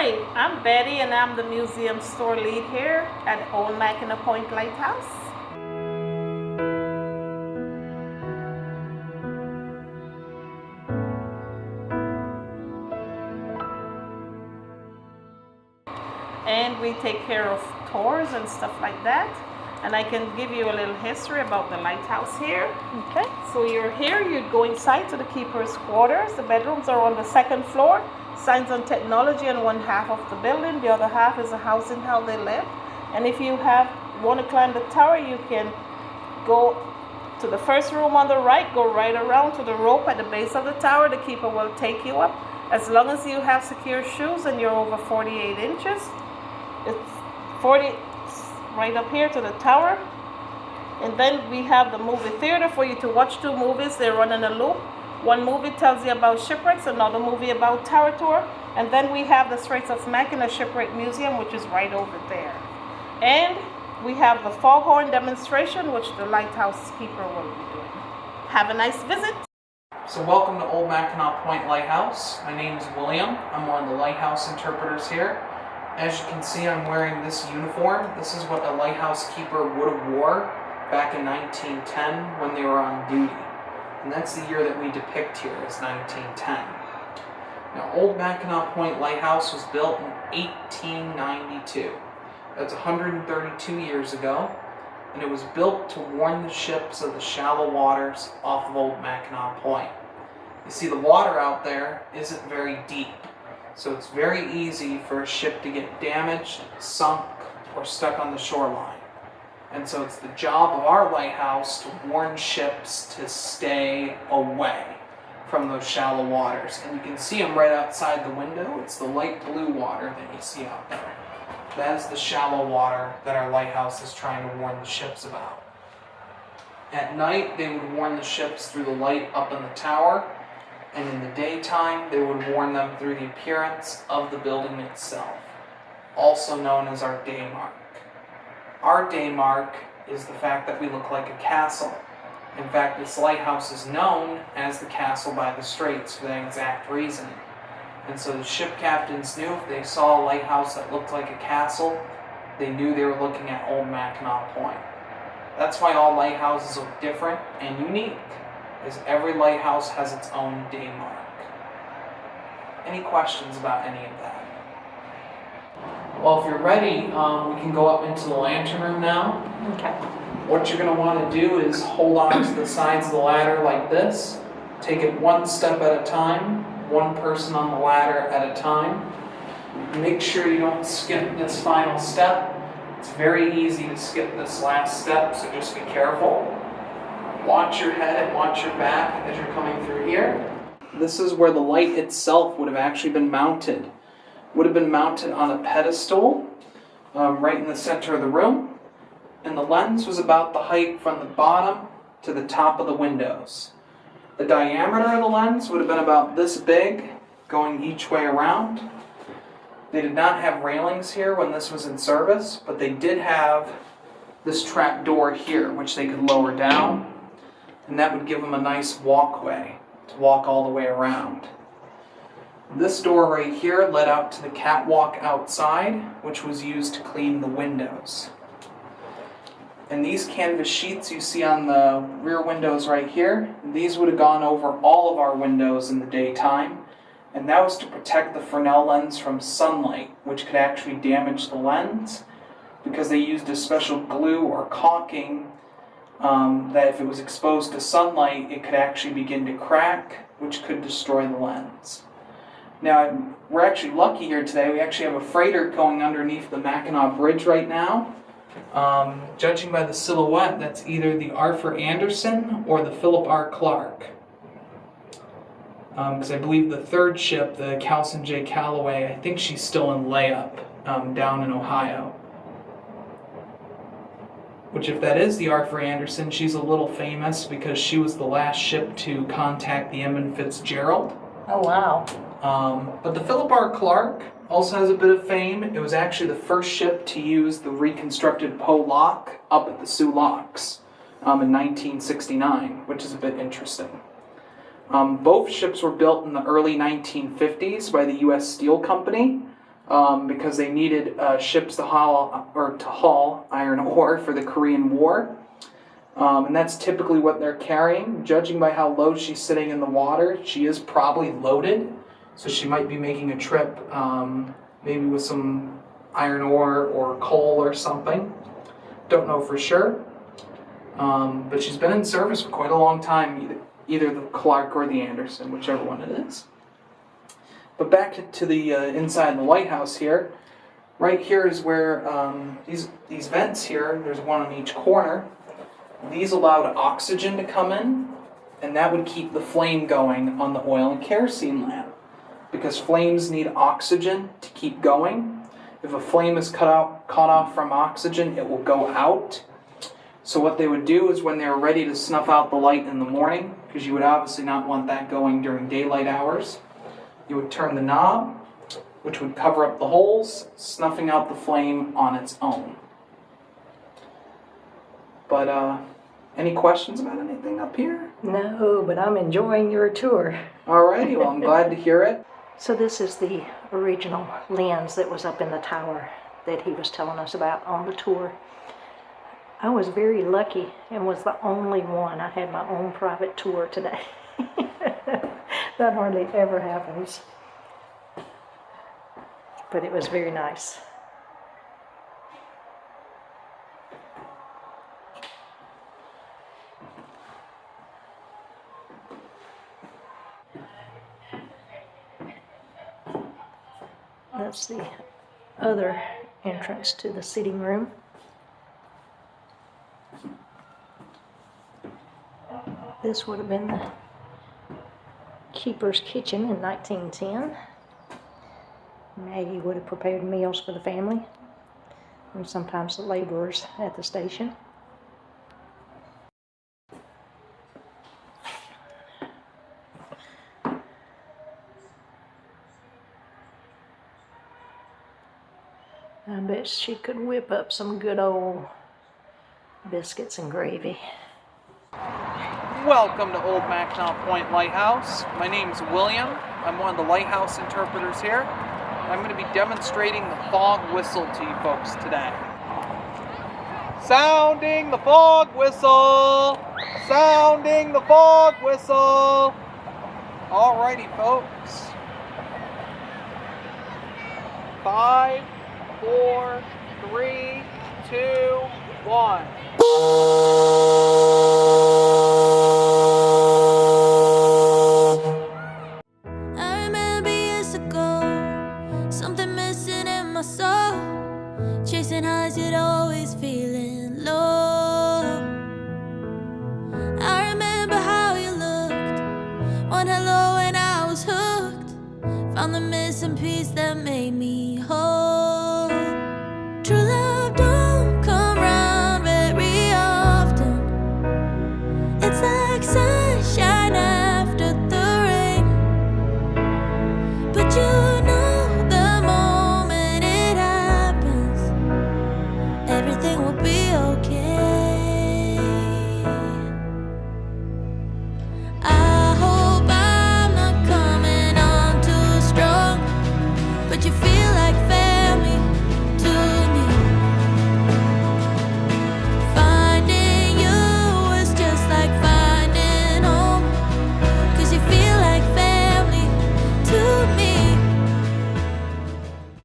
Hi, I'm Betty and I'm the museum store lead here at 𝙝𝙩𝙧𝙚𝙚 Mo Point Lighthouse. And we take care of tours and stuff like that. And I can give you a little history about the lighthouse here. Okay. So you're here, you'd go inside to the keeper's quarters. The bedrooms are on the second floor. Science and technology on one half of the building. The other half is a housing how they live. And if you want to climb the tower, you can go to the first room on the right, go right around to the rope at the base of the tower. The keeper will take you up. As long as you have secure shoes and you're over 48 inches. It's 40 right up here to the tower. And then we have the movie theater for you to watch 2 movies. They run in a loop. One movie tells you about shipwrecks, another movie about tower tour. And then we have the Straits of Mackinac Shipwreck Museum, which is right over there. And we have the foghorn demonstration, which the lighthouse keeper will be doing. Have a nice visit. So welcome to Old Mackinac Point Lighthouse. My name is William. I'm one of the lighthouse interpreters here. As you can see, I'm wearing this uniform. This is what a lighthouse keeper would have wore back in 1910 when they were on duty. And that's the year that we depict here, is 1910. Now, Old Mackinac Point Lighthouse was built in 1892. That's 132 years ago. And it was built to warn the ships of the shallow waters off of Old Mackinac Point. You see, the water out there isn't very deep. So it's very easy for a ship to get damaged, sunk, or stuck on the shoreline. And so it's the job of our lighthouse to warn ships to stay away from those shallow waters. And you can see them right outside the window. It's the light blue water that you see out there. That is the shallow water that our lighthouse is trying to warn the ships about. At night, they would warn the ships through the light up in the tower. And in the daytime, they would warn them through the appearance of the building itself, also known as our day mark. Our day mark is the fact that we look like a castle. In fact, this lighthouse is known as the Castle by the Straits for that exact reason. And so the ship captains knew if they saw a lighthouse that looked like a castle, they knew they were looking at Old Mackinac Point. That's why all lighthouses look different and unique, as every lighthouse has its own day mark. Any questions about any of that? Well, if you're ready, we can go up into the lantern room now. Okay. What you're going to want to do is hold on to the sides of the ladder like this. Take it one step at a time, one person on the ladder at a time. Make sure you don't skip this final step. It's very easy to skip this last step, so just be careful. Watch your head and watch your back as you're coming through here. This is where the light itself would have actually been mounted. Would have been mounted on a pedestal right in the center of the room. And the lens was about the height from the bottom to the top of the windows. The diameter of the lens would have been about this big, going each way around. They did not have railings here when this was in service, but they did have this trap door here, which they could lower down. And that would give them a nice walkway to walk all the way around. This door right here led out to the catwalk outside, which was used to clean the windows. And these canvas sheets you see on the rear windows right here, these would have gone over all of our windows in the daytime. And that was to protect the Fresnel lens from sunlight, which could actually damage the lens, because they used a special glue or caulking that if it was exposed to sunlight, it could actually begin to crack, which could destroy the lens. Now, we're actually lucky here today. We actually have a freighter going underneath the Mackinac Bridge right now. Judging by the silhouette, that's either the Arthur Anderson or the Philip R. Clark. Because I believe the third ship, the 𝙨𝙖𝙧𝙚𝙚𝙦, I think she's still in layup down in Ohio. Which, if that is the Arthur Anderson, she's a little famous because she was the last ship to contact the Edmund Fitzgerald. Oh, wow. But the Philip R. Clark also has a bit of fame. It was actually the first ship to use the reconstructed Poe lock up at the Sioux Locks in 1969, which is a bit interesting. Both ships were built in the early 1950s by the U.S. Steel Company. because they needed ships to haul iron ore for the Korean War. And that's typically what they're carrying. Judging by how low she's sitting in the water, she is probably loaded. So she might be making a trip maybe with some iron ore or coal or something. Don't know for sure. But she's been in service for quite a long time, either the Clark or the Anderson, whichever one it is. But back to the inside of the lighthouse here. Right here is where these vents here, there's one on each corner. These allowed oxygen to come in, and that would keep the flame going on the oil and kerosene lamp. Because flames need oxygen to keep going. If a flame is cut off from oxygen, it will go out. So what they would do is when they were ready to snuff out the light in the morning, because you would obviously not want that going during daylight hours, you would turn the knob, which would cover up the holes, snuffing out the flame on its own. But any questions about anything up here? No, but I'm enjoying your tour. Alrighty, well I'm glad to hear it. So this is the original lens that was up in the tower that he was telling us about on the tour. I was very lucky and was the only one. I had my own private tour today. That hardly ever happens. But it was very nice. That's the other entrance to the sitting room. This would have been the keeper's kitchen in 1910. Maggie would have prepared meals for the family, and sometimes the laborers at the station. I bet she could whip up some good old biscuits and gravy. Welcome to Old Mackinac Point Lighthouse. My name's William. I'm one of the lighthouse interpreters here. I'm going to be demonstrating the fog whistle to you folks today. Sounding the fog whistle! Sounding the fog whistle! Alrighty folks. 5, 4, 3, 2, 1. I remember years ago, something missing in my soul, chasing highs yet always feeling low. I remember how you looked, one hello and I was hooked, found the missing piece that made me whole.